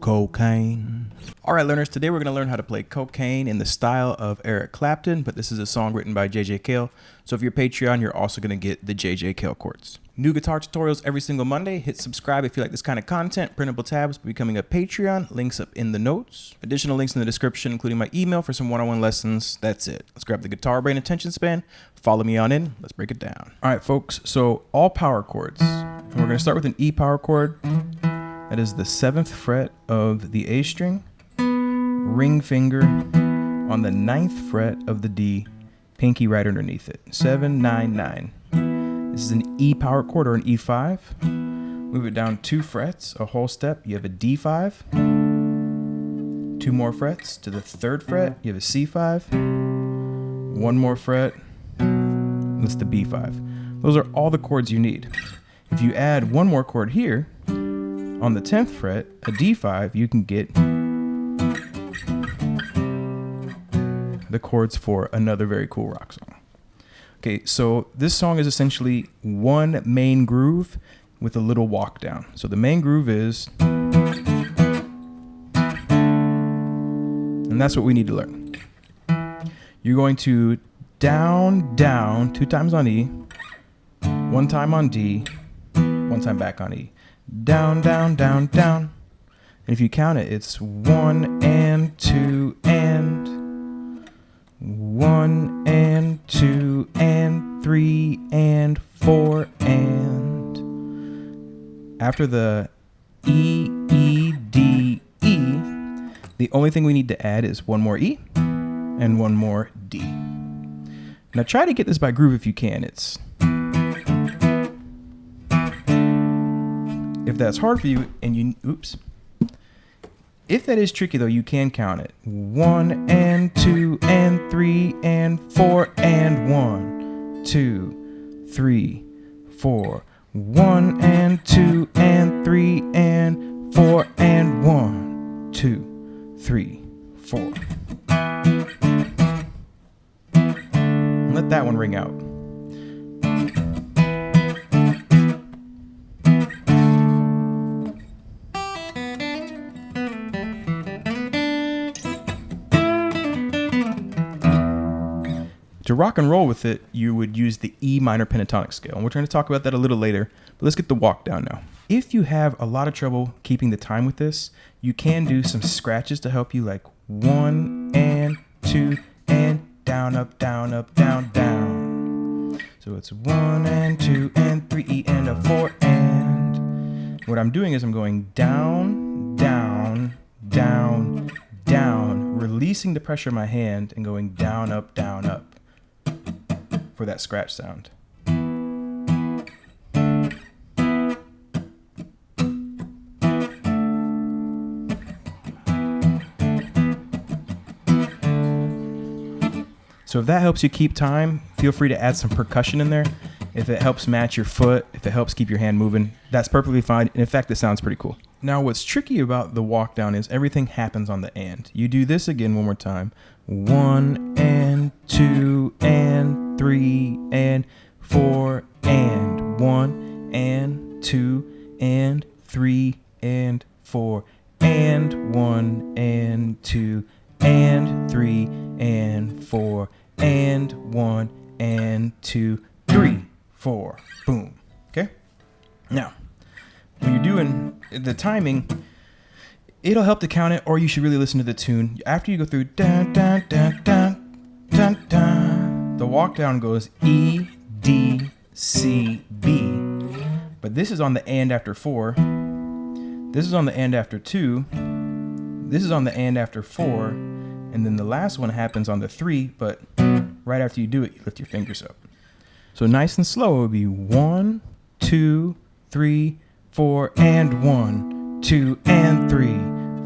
Cocaine. All right, learners, today we're going to learn how to play Cocaine in the style of Eric Clapton, but this is a song written by JJ Cale. So if you're Patreon, you're also going to get the JJ Cale chords. New guitar tutorials every single Monday. Hit subscribe if you like this kind of content. Printable tabs for becoming a Patreon. Links up in the notes. Additional links in the description, including my email for some one-on-one lessons. That's it. Let's grab the guitar brain attention span. Follow me on in. Let's break it down. All right, folks. So all power chords. And we're going to start with an E power chord. That is the 7th fret of the A string. Ring finger on the 9th fret of the D. Pinky right underneath it. 7, 9, 9. This is an E power chord or an E5. Move it down 2 frets, a whole step. You have a D5. 2 more frets to the 3rd fret. You have a C5. 1 more fret. That's the B5. Those are all the chords you need. If you add 1 more chord here, on the 10th fret, a D5, you can get the chords for another very cool rock song. Okay, so this song is essentially one main groove with a little walk down. So the main groove is, and that's what we need to learn. You're going to down, down, 2 times on E, 1 time on D, 1 time back on E. Down, down, down, down. And if you count it, it's 1 and 2 and 1 and 2 and 3 and 4 and. After the E, E, D, E, the only thing we need to add is 1 more E and 1 more D. Now try to get this by groove if you can. If that's hard for you and you, if that is tricky though, you can count it. 1 and 2 and 3 and 4 and 1, 2, 3, 4. 1 and 2 and 3 and 4 and 1, 2, 3, 4. Let that one ring out. To rock and roll with it, you would use the E minor pentatonic scale. And we're going to talk about that a little later, but let's get the walk down now. If you have a lot of trouble keeping the time with this, you can do some scratches to help you, like 1 and 2 and down, up, down, up, down, down. So it's 1 and 2 and 3 E and a 4 and. What I'm doing is I'm going down, down, down, down, releasing the pressure of my hand and going down, up, for that scratch sound. So if that helps you keep time, feel free to add some percussion in there. If it helps match your foot, if it helps keep your hand moving, that's perfectly fine. And in fact, it sounds pretty cool. Now, what's tricky about the walk down is everything happens on the and. You do this again one more time. 1 and 2 and 3 and 4 and 1 and 2 and 3 and 4 and 1 and 2 and 3 and 4 and 1 and 2, 3, 4. Boom. Okay? Now, when you're doing the timing, it'll help to count it, or you should really listen to the tune. After you go through dun, dun, dun, dun, dun, dun, the walk down goes E, D, C, B. But this is on the and after 4. This is on the and after 2. This is on the and after 4. And then the last one happens on the 3, but right after you do it, you lift your fingers up. So nice and slow, it would be 1, 2, 3, 4, and 1, 2, and 3,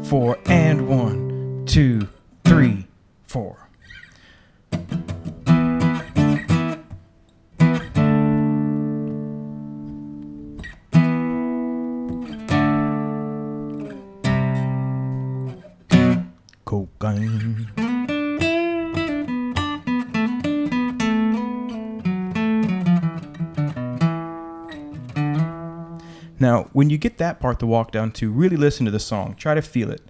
4, and 1, 2, 3, 4. Cocaine. Now, When you get that part to walk down to, really listen to the song. Try to feel it.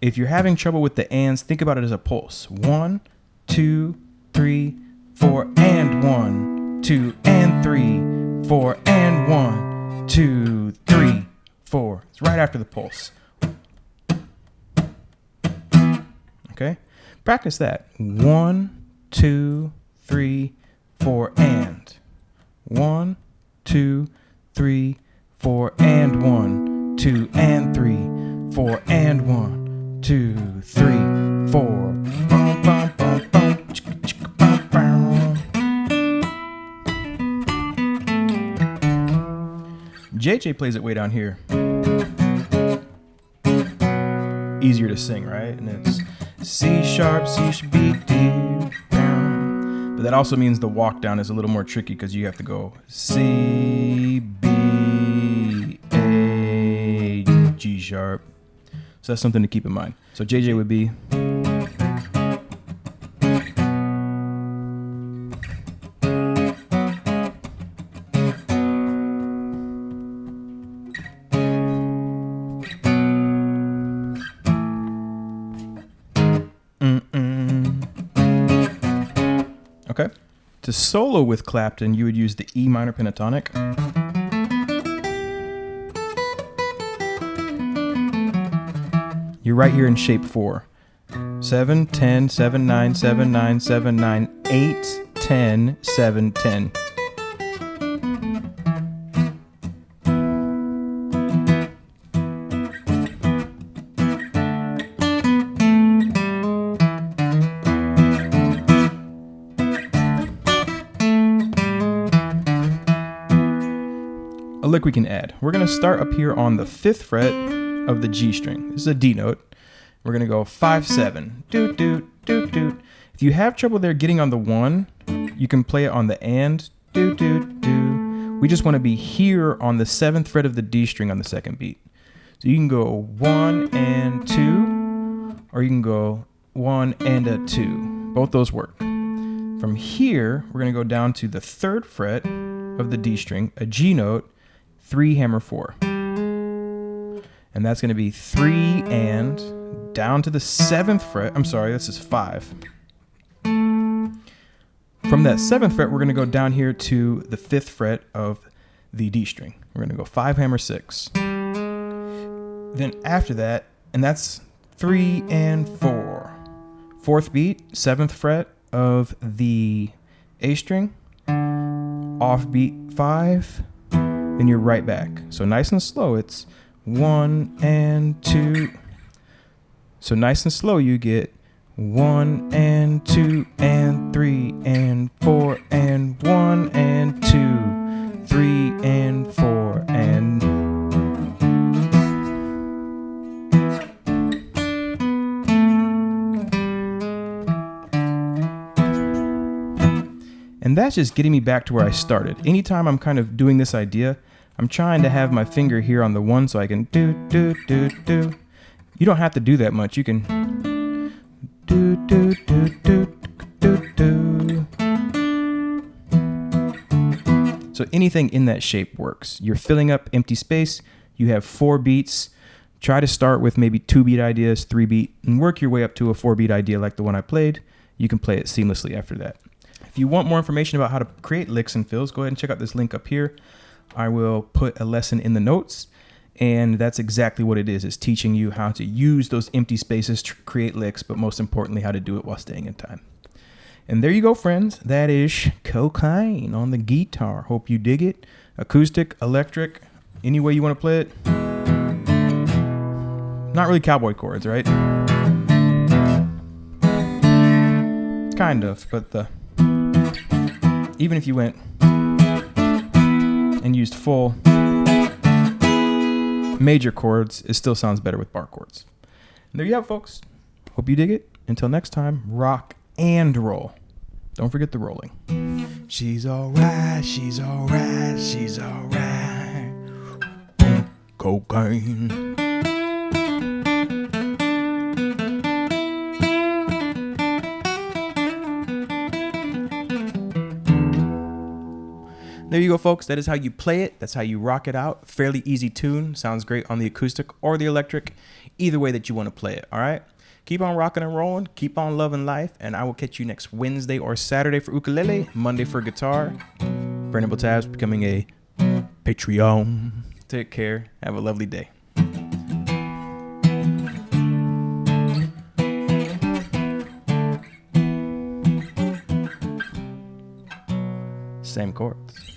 If you're having trouble with the ands, think about it as a pulse. 1, 2, 3, 4, and 1, 2, and 3, 4, and 1, 2, 3, 4. It's right after the pulse. Okay? Practice that. 1, 2, 3, 4, and. 1, 2, 3, 4, and 1, 2, and 3, 4, and 1, 2, 3, 4. Bum, bum, bum, bum, chicka, chicka, bum, bum. JJ plays it way down here. Easier to sing, right? And it's C sharp, C should be D. But that also means the walk down is a little more tricky because you have to go C, B, A, G sharp. So that's something to keep in mind. So JJ would be. Okay. To solo with Clapton, you would use the E minor pentatonic. You're right here in shape 4. 7, 10, 7, 9, 7, 9, 7, 9, 8, 10, 7, 10. A lick we can add. We're going to start up here on the 5th fret of the G string. This is a D note. We're going to go 5, 7. Doot, doot, doot, doot. If you have trouble there getting on the 1, you can play it on the and. Doot, doot, doot. We just want to be here on the 7th fret of the D string on the 2nd beat. So you can go 1 and 2, or you can go 1 and a 2. Both those work. From here, we're going to go down to the 3rd fret of the D string, a G note, 3 hammer 4. And that's going to be 3 and down to the 7th fret. I'm sorry, this is 5. From that 7th fret, we're going to go down here to the 5th fret of the D string. We're going to go 5 hammer 6. Then after that, and that's 3 and 4. 4th beat, 7th fret of the A string, off beat 5, then you're right back. So nice and slow, it's 1 and 2. So nice and slow, you get 1 and 2 and 3 and 4 and 1 and 2, 3 and 4 and. And that's just getting me back to where I started. Anytime I'm kind of doing this idea, I'm trying to have my finger here on the 1 so I can do, do, do, do. You don't have to do that much. You can do, do, do, do, do, do. So anything in that shape works. You're filling up empty space. You have 4 beats. Try to start with maybe 2-beat ideas, 3-beat, and work your way up to a 4-beat idea like the one I played. You can play it seamlessly after that. If you want more information about how to create licks and fills, go ahead and check out this link up here. I will put a lesson in the notes, and that's exactly what it is. It's teaching you how to use those empty spaces to create licks, but most importantly, how to do it while staying in time. And there you go, friends. That is Cocaine on the guitar. Hope you dig it. Acoustic, electric, any way you want to play it. Not really cowboy chords, right? Kind of, but even if you went and used full major chords, it still sounds better with bar chords. And there you have it, folks. Hope you dig it. Until next time, rock and roll. Don't forget the rolling. She's alright, she's alright, she's alright. Cocaine. There you go, folks. That is how you play it. That's how you rock it out. Fairly easy tune. Sounds great on the acoustic or the electric. Either way that you want to play it, all right? Keep on rocking and rolling. Keep on loving life. And I will catch you next Wednesday or Saturday for ukulele, Monday for guitar. Brandon Tabs becoming a Patreon. Take care. Have a lovely day. Same chords.